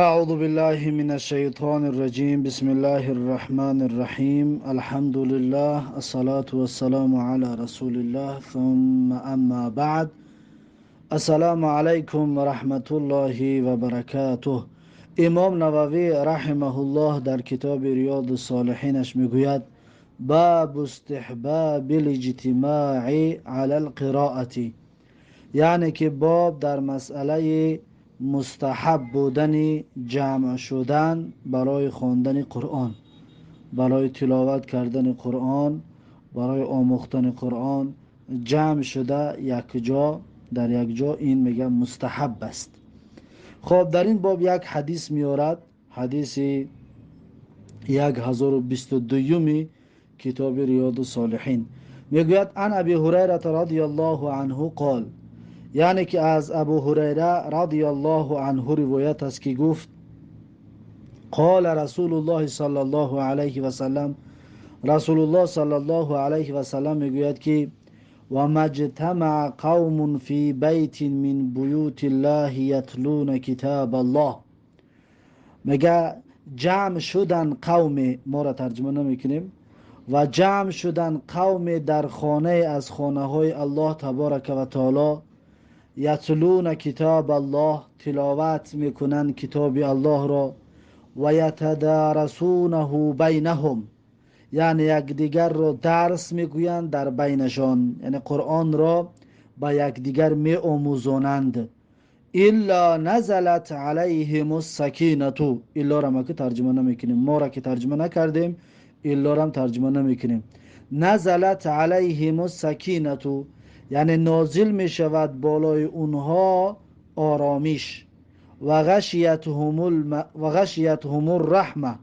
أعوذ بالله من الشيطان الرجيم بسم الله الرحمن الرحيم الحمد لله الصلاة والسلام على رسول الله ثم أما بعد السلام عليكم ورحمة الله وبركاته. امام نووی رحمه الله در کتاب ریاض الصالحینش میگوید باب استحباب الاجتماع على القراءة، یعنی که باب در مسئله مستحب بودن جمع شدن برای خواندن قرآن، برای تلاوت کردن قرآن، برای آموختن قرآن جمع شده یک جا در یک جا، این میگه مستحب است. خب در این باب یک حدیث میارد، حدیث 1022 کتاب ریاض الصالحین میگوید عن ابی هریره رضی الله عنه قال، یعنی که از ابو هریره رضی الله عنه روایت است که گفت قال رسول الله صلی الله علیه و سلم، رسول الله صلی الله علیه و سلم میگوید که و مجتمع قوم فی بیت من بیوت الله یتلون کتاب الله، میگه جمع شدن قوم، ما را ترجمه نمیکنیم، و جمع شدن قوم در خانه از خانه های الله تبارک و تعالی، یتلون کتاب الله، تلاوت میکنن کتاب الله را، و یتدارسونه بینهم، یعنی یک دیگر را درس میگویند در بینشان، یعنی قرآن را با یک دیگر می آموزانند. الا نزلت علیهم السکینه، الا را ما که ترجمه نمیکنیم، ما را که ترجمه نکردیم الا را هم ترجمه نمیکنیم. نزلت علیهم السکینه یعنی نازل می شود بالای اونها آرامش، و غشیتهم الرحمه،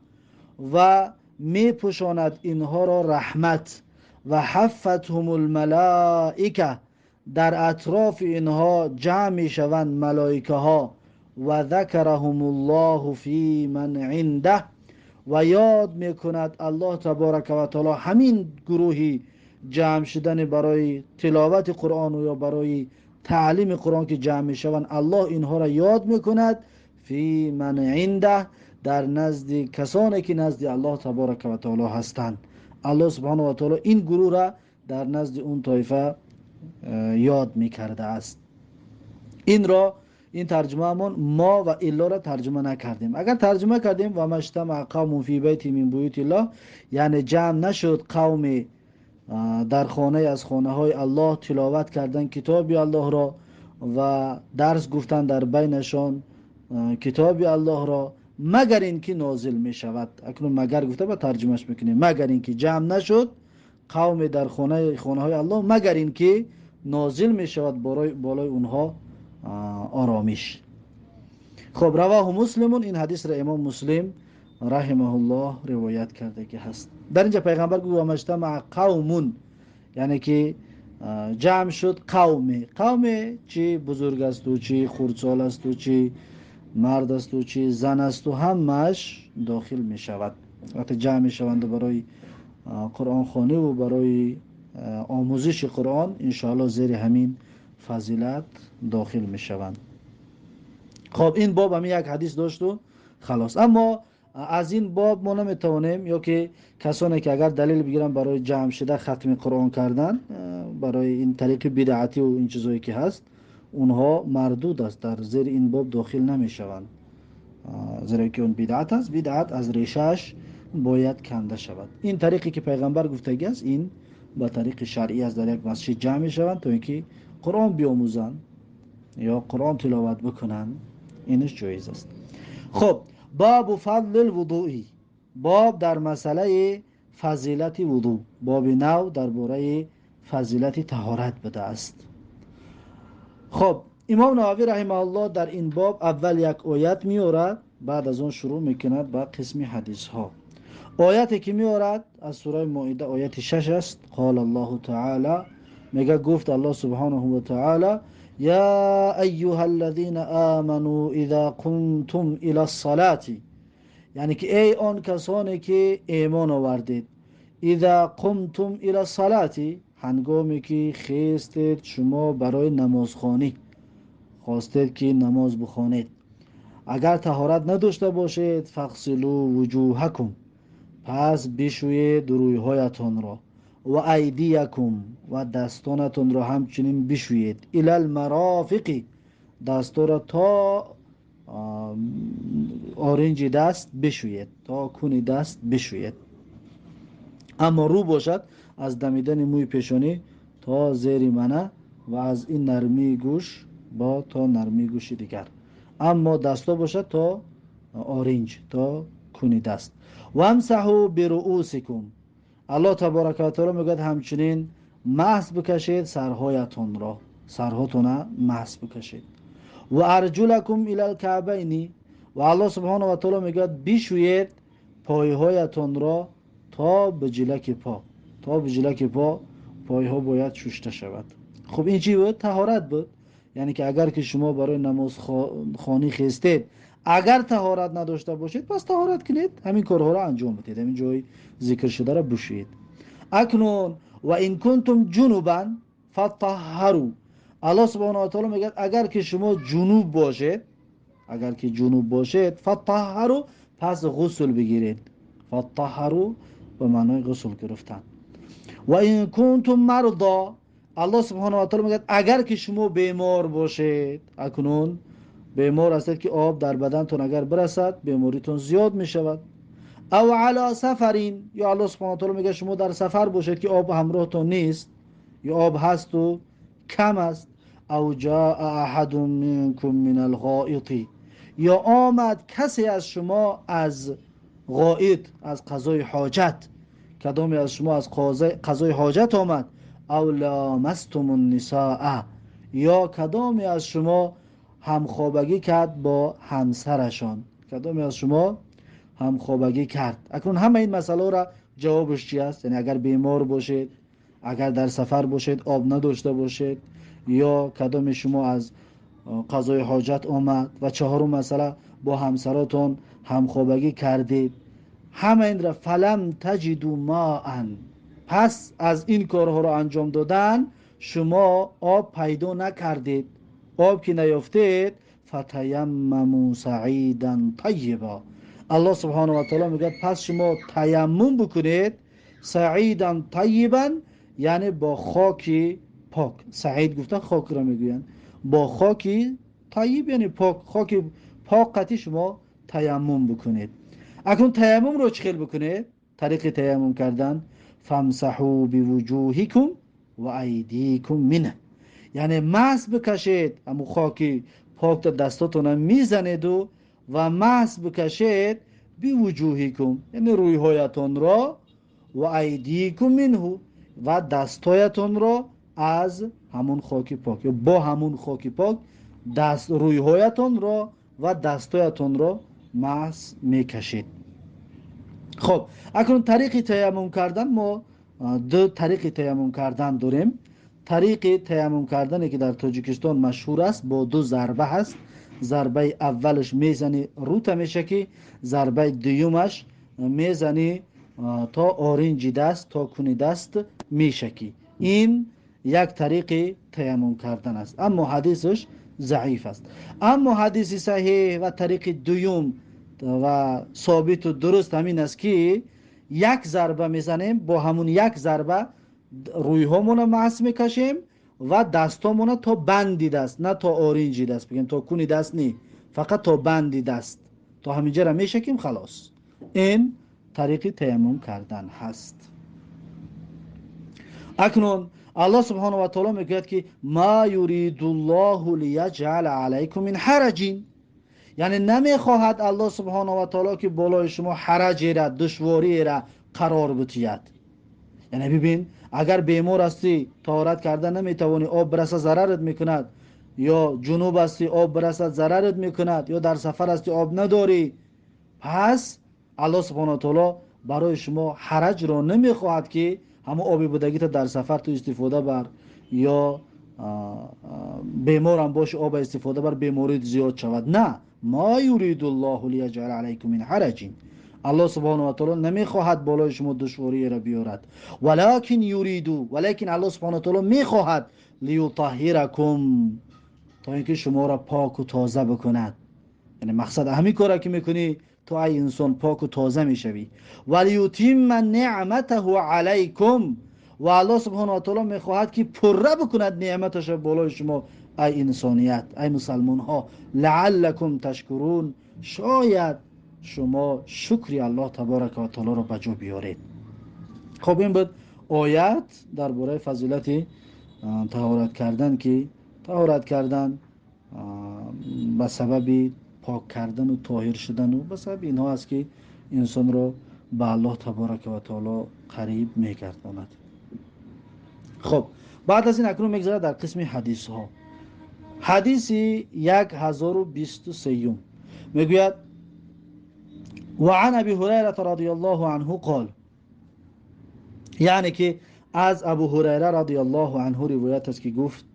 و می پوشاند اینها را رحمت، و حفتهم الملائکه، در اطراف اینها جمع می شوند ملائکه ها، و ذکرهم الله فی من عنده، و یاد می کند الله تبارک و تعالی همین گروهی جمع شدن برای تلاوت قرآن و یا برای تعلیم قرآن که جمع می شوند، الله اینها را یاد می کند فی من عنده، در نزد کسانی که نزد الله تبارک و تعالی هستند. الله سبحانه و تعالی این گروه را در نزد اون طایفه یاد می کرده است. این ترجمه ما و الا را ترجمه نکردیم. اگر ترجمه کردیم و مجتمع قوم فی بیت من بیوت الله، یعنی جمع نشد قوم در خانه از خانه های الله تلاوت کردن کتاب الله را و درس گفتن در بینشان کتاب الله را، مگر اینکه نازل می شود. اکنون مگر گفته با ترجمهش میکنیم، مگر اینکه جمع نشد قوم در خانه های الله، مگر اینکه نازل می شود بالای اونها آرامش. خب رواه مسلمون، این حدیث را امام مسلم رحمه الله روایت کرده که هست. در اینجا پیغمبر گفت و مجتمع قومون، یعنی که جمع شد قوم چی بزرگ است و چی خردسال است و چی مرد است و چی زن است و همش داخل می شود. وقتی جمع می شوند برای قرآن خوانی و برای آموزش قرآن، انشاءالله زیر همین فضیلت داخل می شوند. خب این باب هم یک حدیث داشت و خلاص. اما از این باب ما نمیتوانیم، یا که کسانی که اگر دلیل بگیرن برای جمع شده ختم قرآن کردن برای این طریق بدعتی و این چیزایی که هست، اونها مردود است، در زیر این باب داخل نمی شوند، زیرا که اون بدعت است. بدعت از ریشش باید کنده شود. این طریقی که پیغمبر گفتگی است، این با طریق شرعی است، در یک مسجد جمع شوند تا اینکه قرآن بیاموزند یا قرآن تلاوت بکنن، اینش جایز است. خب باب فضل الوضوء، باب در مسئله فضیلت وضو، باب نو درباره فضیلت طهارت بده است. خب امام نووی رحمه الله در این باب اول یک آیت میارد، بعد از اون شروع میکند با قسم حدیث ها. آیتی که میارد از سوره مائده آیت 6 است. قال الله تعالی، میگه گفت الله سبحانه و تعالی یا ایها الذین آمنوا اذا قمتم الى الصلاة، یعنی که ای آن کسانی که ایمان آوردید، اذا قمتم الى الصلاة، هنگامی که خیستید شما برای نمازخوانی، خواستید که نماز بخوانید، اگر طهارت نداشته باشید فغسلوا وجوهکم، پس بشویید رویهایتان را، و ایدیکم، و دستانتان را همچنین بشویید، الی المرافق، دستا را تا آرنج دست بشویید، تا کون دست بشویید. اما رو باشد از دمیدن موی پیشانی تا زیر منه و از این نرمی گوش با تا نرمی گوش دیگر. اما دستا باشد تا آرنج، تا کونی دست. و امسحوا برؤوسکم، الله تبارک و تعالی میگه همچنین محض بکشید سرهایتون را، سرهاتون محض بکشید. و ارجلکم الی الکعبین، و الله سبحانه و تعالی میگه بشویید پایهایتون را تا به جلک پا، تا به جلک پا پایها باید شسته شود. خب این چی بود؟ طهارت بود. یعنی که اگر که شما برای نماز خوانی خستید، اگر طهارت نداشته باشید پس طهارت کنید، همین کارها را انجام بدید، همین جای ذکر شده را بشویید. اکنون و این کنتم جنوبا فطهروا، الله سبحانه و تعالی میگه اگر که شما جنوب باشید، اگر که جنوب باشید فطهروا، پس غسل بگیرید. فطهروا به معنای غسل گرفتن. و این کنتم مرضا، الله سبحانه و تعالی میگه اگر که شما بیمار باشید، اکنون بیمار هستید که آب در بدنتون اگر برسد بیماریتون زیاد میشود. او علی سفرین، یا الله سبحانه و تعالی میگه شما در سفر باشید که آب همراهتون نیست، یا آب هست و کم است. او جاء احد منکم من الغائط، یا آمد کسی از شما از غائط، از قضای حاجت، کدامی از شما از قضای حاجت آمد. او لامستم النساء، یا کدامی از شما همخوابگی کرد با همسرشان، کدامی از شما همخوابگی کرد. اکنون همه این مسئله را جوابش چی است؟ یعنی اگر بیمار باشید، اگر در سفر باشید، آب نداشته باشید، یا کدام شما از قضای حاجت آمد، و چهارم مسئله با همسراتون همخوابگی کردید، همه این را فلم تجدوا ماء، پس از این کارها را انجام دادن شما آب پیدا نکردید، آب که نیافتید، فتیمموا صعیدا طیبا، الله سبحانه و تعالی میگه پس شما تیمم بکنید، صعیدا طیبا، یعنی با خاکی پاک. سعید گفتن خاک را میگوین، با خاکی طیب یعنی پاک، خاک پاک قطعی شما تیمم بکنید. اکنون تیمم رو چخیل بکنید؟ طریق تیمم کردن فامسحوا بوجوهکم و ایدیکم منه، یعنی مس بکشید، همون خاکی پاک تا دستاتون میزنید و مس بکشید بوجوهکم، یعنی رویهایتون را، و ایدیکم منه، و دستایتون را از همون خاکی پاک، یا با همون خاکی پاک دست رویهایتون را و دستایتون را مس میکشید. خب اکنون طریق تیمم کردن، ما دو طریق تیمم کردن داریم. طریق تیمم کردنی که در تاجیکستان مشهور است با دو ضربه هست. ضربه اولش میزنی روت میشکی، ضربه دومش میزنی تا آرنج دست، تا کنی دست میشکی. این یک طریق تیمم کردن است، اما حدیثش ضعیف است. اما حدیث صحیح و طریق دوم و ثابت و درست همین است که یک ضربه میزنیم، با همون یک ضربه روی همون مس میکشیم و دستامون تا بندی دست، نه تا آرنجی دست بگیم، تا کنی دست نی، فقط تا بندی دست، تا همینجا را میشکیم خلاص. این طریق تیمم کردن هست. اکنون الله سبحانه و تعالی میگه که ما یرید الله لیجعل علیکم من حرج، یعنی نمیخواهد الله سبحانه و تعالی که بالای شما حرجی را، دشواری را قرار بتید. یعنی ببین اگر بیمار هستی طهارت کردن نمیتوانی، آب برسه ضررت میکند، یا جنوب هستی آب برسه ضررت میکند، یا در سفر هستی آب نداری، پس الله سبحانه و تعالی برای شما حرج را نمیخواهد که همه آبی بودگی تا در سفر تو استفاده بر، یا بیمار هم باشه آب استفاده بر بیماریت زیاد شود. نه، ما یرید الله لیجعل علیکم من حرج، الله سبحانه و تعالی نمیخواهد بالای شما دشواری را بیارد، ولکن یریدو، ولیکن الله سبحانه و تعالی میخواهد لیطهرکم، تا اینکه شما را پاک و تازه بکند. یعنی مقصد همین کاری که میکنی تو ای انسان پاک و تازه میشوی. ولیتیم نعمته علیکم، و الله سبحانه و تعالی میخواهد که پره بکند نعمتش بالای شما ای انسانیت، ای مسلمان ها. لعلکم تشکرون، شاید شما شکری الله تبارک و تعالی را به جا بیارید. خب این بود آیت درباره فضیلت طهارت کردن، که طهارت کردن به سبب پاک کردن و طاهر شدن و به سبب اینها است که انسان را به الله تبارک و تعالی قریب میگرداند. خب بعد از این اکنون میگذارد در قسم حدیث ها. حدیث 1023 میگوید وعن ابی هریره رضی الله عنه قال، یعنی که از ابو هریره رضی الله عنه روایت است که گفت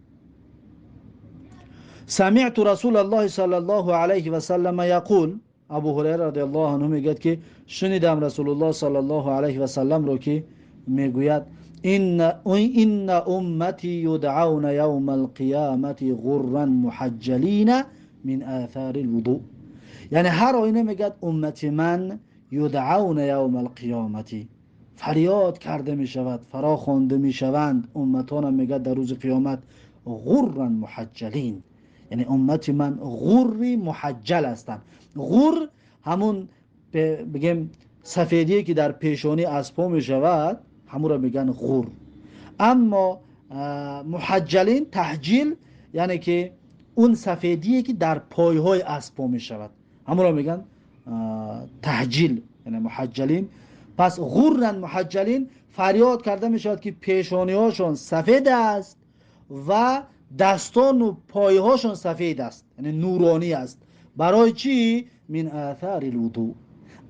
سمعت رسول الله صلی الله علیه و سلم یقول، ابو هریره رضی الله عنه میگوید که شنیدم رسول الله صلی الله علیه و سلم رو که میگوید ان امتی یدعون یوم القیامت غرا محجلین من آثار الوضوء. یعنی هر آینه میگد امت من یدعون یوم القیامت، فریاد کرده می شود، فرا خوانده می شوند امتانم میگد در روز قیامت غرا محجلین، یعنی امت من غری محجل هستند. غر همون بگیم سفیدی که در پیشانی اسبا می شود همون را میگن غر. اما محجلین تحجیل یعنی که اون سفیدی که در پایهای اسبا می شود همون را میگن تحجیل، یعنی محجلین. پس غرن محجلین فریاد کرده می شود که پیشانی هاشون سفید است و دستان و پای هاشون سفید است، یعنی نورانی است. برای چی؟ من آثار الوضوء،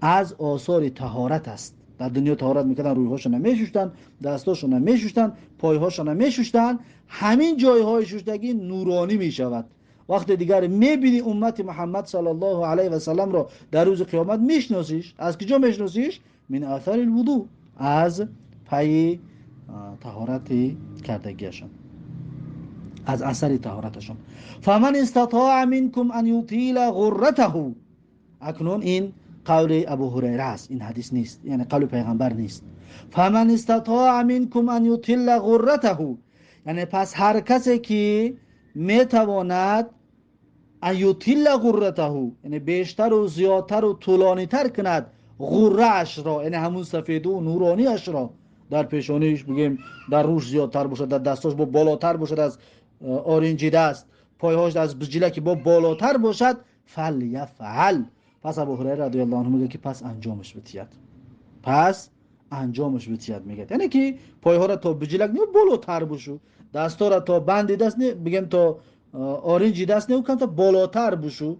از آثار طهارت است. در دنیا طهارت میکردن، روی هاشون نمیشوشتن، دستاشون نمیشوشتن، پای هاشون نمیشوشتن، همین جای های شوشتگی نورانی میشود. وقت دیگر میبینی امت محمد صلی الله علیه و سلم را در روز قیامت میشناسیش. از کجا میشناسیش؟ من آثار الوضوء، از پای طهارت کردگیشون، از اثر طهارتشون. فمن استطاع منکم ان یطیل غرته، اکنون این قول ابو هریره است، این حدیث نیست، یعنی قول پیغمبر نیست. فمن استطاع منکم ان یطیل غرته، یعنی پس هر کسی که میتواند ان یطیل غرته، یعنی بیشتر و زیادتر و طولانی تر کند غره اش را، یعنی همون سفید و نورانی اش را، در پیشانیش بگیم در روش زیادتر باشد، در دستاش با بالاتر باشد از آرنجی دست، پایهاش از بجلکی با بالاتر باشد، فلیفعل. پس ابو هریره رضی الله عنه میگه که پس انجامش بتید، پس انجامش بتید. میگه یعنی که پایها را تا بجلک نه بالاتر بشو، دستا را تا بند دست نه بگیم تا آرنجی دست نه کم تا بالاتر بشو،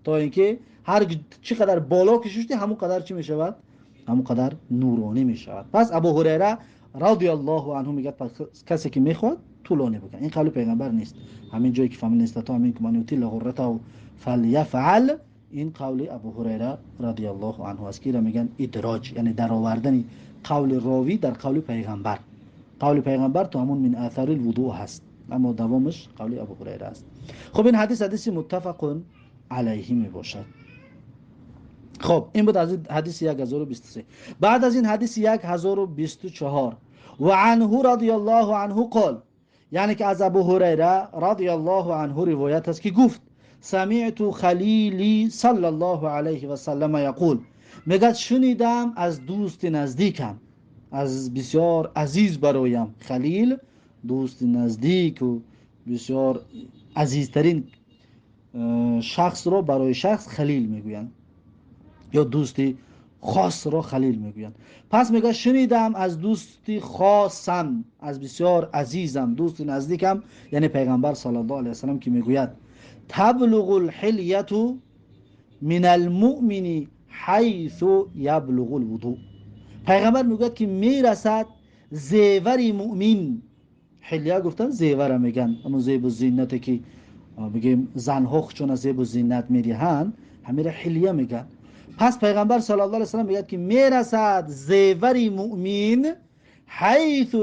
تا اینکه هر چقدر بالا کشیدی همون قدر چی میشود؟ همون قدر نورانی میشود. پس ابو هریره رضی الله عنه میگه پس کسی که میخواد طولانی بکن. این قول پیغمبر نیست. همین جایی که فمن استطاع منکم ان یطیل غرته فلیفعل، این قول ابو هریره رضی الله عنه است که میگن ادراج، یعنی در آوردن قول راوی در قول پیغمبر. قول پیغمبر تو همون من آثار الوضوء هست، اما دوامش قول ابو هریره است. خب این حدیث متفق علیه می باشد. خب این بود از حدیث 1023. بعد از این حدیث 1024 و عنه رضی الله عنه قال، یعنی که از ابو هریره رضی الله عنه روایت است که گفت سمعت خلیلی صلی الله علیه و سلم یقول، میگه شنیدم از دوست نزدیکم، از بسیار عزیز برایم. خلیل دوست نزدیک و بسیار عزیزترین شخص را برای شخص خلیل میگویند، یا دوستی خاص را خلیل میگویند. پس میگه شنیدم از دوستی خاصم، از بسیار عزیزم، دوست نزدیکم، یعنی پیغمبر صلی الله علیه و سلم که میگوید تبلغ الحلیة من المؤمن حیث یبلغ الوضوء. پیغمبر میگوید که میرسد زیور مؤمن، حلیه گفتن زیور میگن، اما زیب و زینت که بگیم زنها چون زیب و زینت میدهند همین حلیه میگن. پس پیغمبر صلی الله علیه و سلم میگه که میرسد زیور مؤمن حیث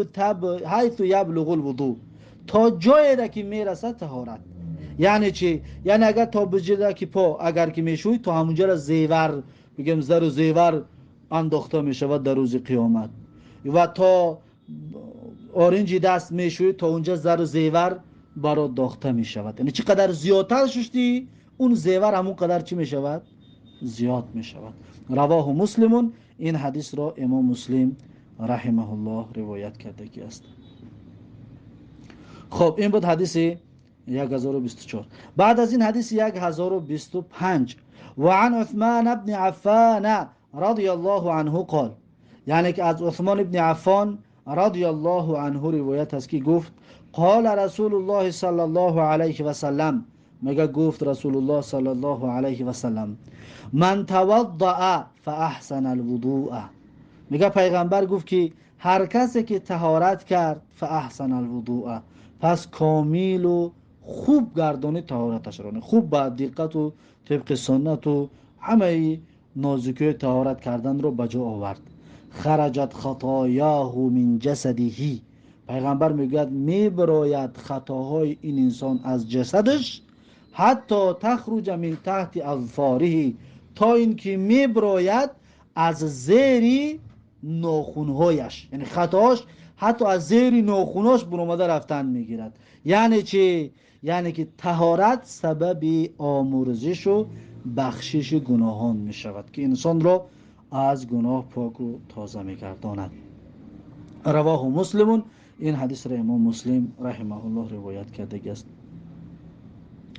یبلغ الوضوء، تا جایی را که میرسد طهارت. یعنی چی؟ یعنی اگر تا بجده که پا اگر که میشوی تا همونجا را زیور، بگم زر و زیور انداخته می شود در روز قیامت. و تا آرنجی دست میشوی تا اونجا زر و زیور برات داخته می شود. یعنی چقدر زیادتر شستی اون زیور همون قدر چی می شود؟ زیاد می شود. رواه مسلمون، این حدیث را امام مسلم رحمه الله روایت کرده است. خب این بود حدیث 1024. بعد از این حدیث 1025 و عن عثمان بن عفان رضی الله عنه قال، یعنی که از عثمان بن عفان رضی الله عنه روایت است که گفت قال رسول الله صلی الله علیه و سلم، مگه گفت رسول الله صلی الله علیه و سلم من توضأ فاحسن الوضوء، میگه پیغمبر گفت که هر کسی که طهارت کرد فاحسن الوضوء، پس کامل و خوب گردانی طهارتش را، خوب با دقت و طبق سنت و همه نازکی طهارت کردن رو بجا آورد. خرجت خطایاه من جسده، پیغمبر میگه میبراید خطاهای این انسان از جسدش، حتی تخرج من تحت اظفاره، تا اینکه میبراید از زیر ناخونهایش، یعنی خطاش حتی از زیر ناخوناش برآمده رفتن میگیرد. یعنی چی؟ یعنی که طهارت سبب آمرزش و بخشش گناهان می شود که انسان را از گناه پاک و تازه میگرداند. رواه مسلمون، این حدیث را امام مسلم رحمه الله روایت کرده است.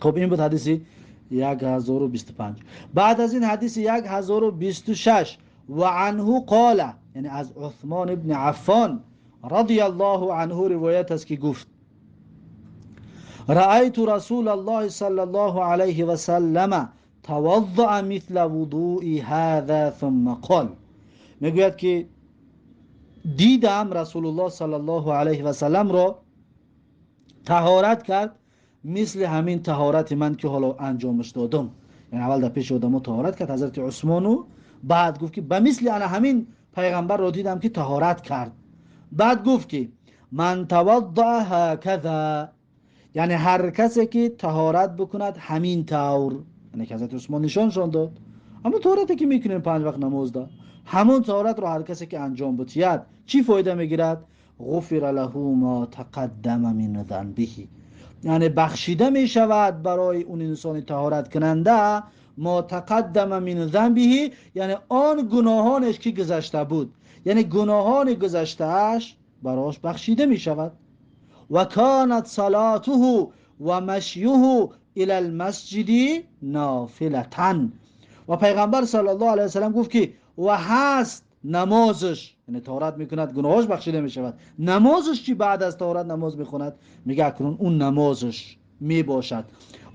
خب این بود حدیث 1025. بعد از این حدیث 1026 و عنه قال، یعنی از عثمان ابن عفان رضی الله عنه روایت است که گفت رأیت رسول الله صلی الله علیه و سلم توضأ مثل وضوء هذا ثم قال، میگوید که دیدم رسول الله صلی الله علیه و سلم را طهارت کرد مثل همین طهارت من که حالا انجامش دادم. یعنی اول در پیش آدمو طهارت کرد حضرت عثمانو، بعد گفت که به مثل انا همین پیغمبر را دیدم که طهارت کرد. بعد گفت که من توضأ هکذا، یعنی هر کسی که طهارت بکند همین طور، یعنی که حضرت عثمان نشانشان داد اما طهارتی که میکنیم 5 وقت نماز ده، همون طهارت رو هر کسی که انجام بتید چی فایده میگیرد؟ غفر له ما تقدم من ذنبه، یعنی بخشیده می شود برای اون انسان طهارت کننده ما تقدم من ذنبه، یعنی آن گناهانش که گذشته بود، یعنی گناهان گذشتهش براش بخشیده می شود. و کانت صلاته و مشیه الى المسجد نافلة، و پیغمبر صلی الله علیه وسلم گفت که و هست نمازش، یعنی طهارت میکند گناهاش بخشیده میشود، نمازش چی بعد از طهارت نماز میخوند، میگه اکنون اون نمازش میباشد.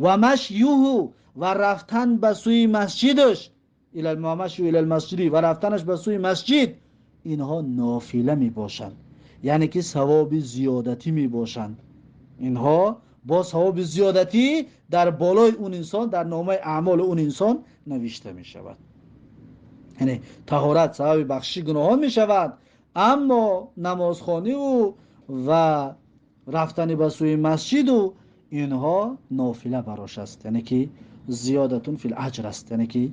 و مشیه و رفتن به سوی مسجدش الى المسجد و رفتنش به سوی مسجد، اینها نافله میباشند، یعنی که ثواب زیادتی میباشند. اینها با ثواب زیادتی در بالای اون انسان در نامه اعمال اون انسان نوشته می شود. یعنی طهارت سبب بخشش گناهان می شود، اما نمازخوانی و رفتن به سوی مسجد و اینها نافله براش است، یعنی که زیادتون فی الاجر است، یعنی که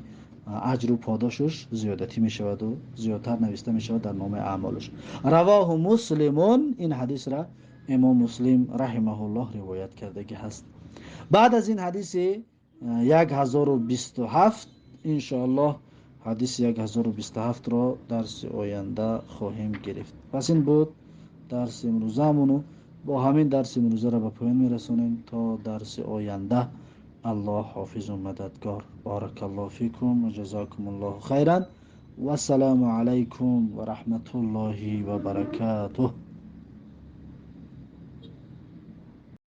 اجر و پاداشش زیادتی می شود و زیادتر نوشته می شود در نامه اعمالش. رواه مسلمون، این حدیث را امام مسلم رحمه الله روایت کرده که هست. بعد از این حدیث 1027 انشاءالله حدیث 1027 را درس آینده خواهیم گرفت. پس این بود درس امروزمونو، با همین درس امروزه را به پایان میرسونیم تا درس آینده. الله حافظ و مددگار. بارک الله فیکم و جزاکم الله خیرا و السلام علیکم و رحمت الله و برکاته.